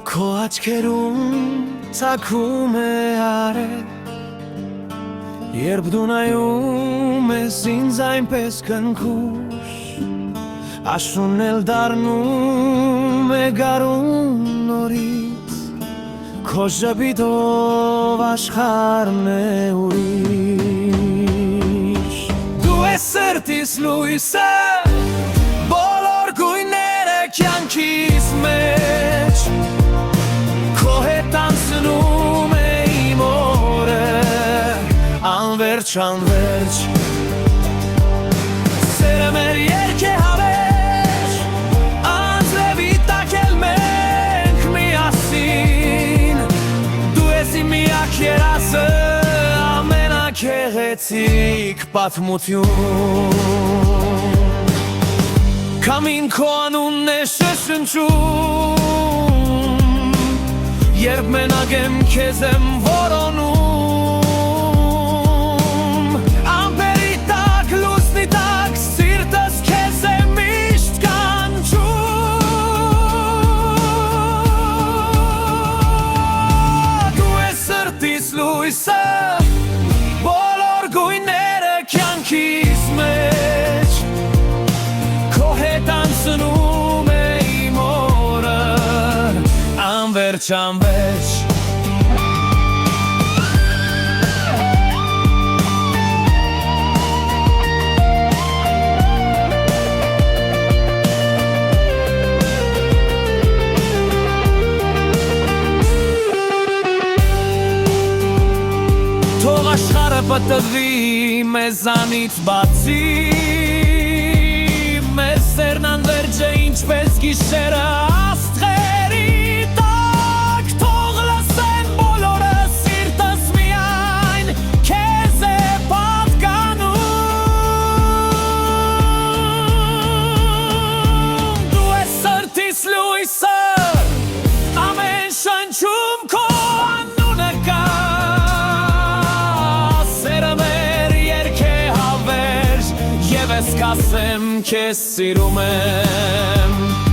Քո աչքերում ծագում է արև, երբ դու նայում ես ինձ այնպես քնքուշ, աշունն էլ դառնում է գարուն նորից, քո ժպիտով աշխարհն է ուրիշ։ Դու ես սրտիս լույսը, բոլոր գույները կյանքիս մեջ, քո հետ անցնում է իմ օրը, անվերջ, անվերջ։ Սերը մեր երգ է հավերժ, անձրևի տակ էլ մենք միասին, դու ես իմ միակ երազը, ամենագեղեցիկ պատմություն։ Քամին քո անունն է շշնջում, երբ մենակ եմ քեզ եմ որոնում, ամպերի տակ, լուսնի տակ, սիրտս քեզ է միշտ կանչում։ Դու ես սրտիս լույսը, բոլոր գույները կյանքիս մեջ, քո հետ անցնում է իմ օրը, անվերջ, անվերջ։ Թող աշխարհը պատվի մեզանից բացի, մեր սերն անվերջ է ինչպես գիշերը աստղերի տակ, թող լսեն բոլորը սիրտս միայն քեզ է պատկանում։ Դու ես սրտիս լույսը, ամեն շնչում քո անունը կա, սերը մեր երգ է հավերժ, և ես կասեմ քեզ սիրում եմ։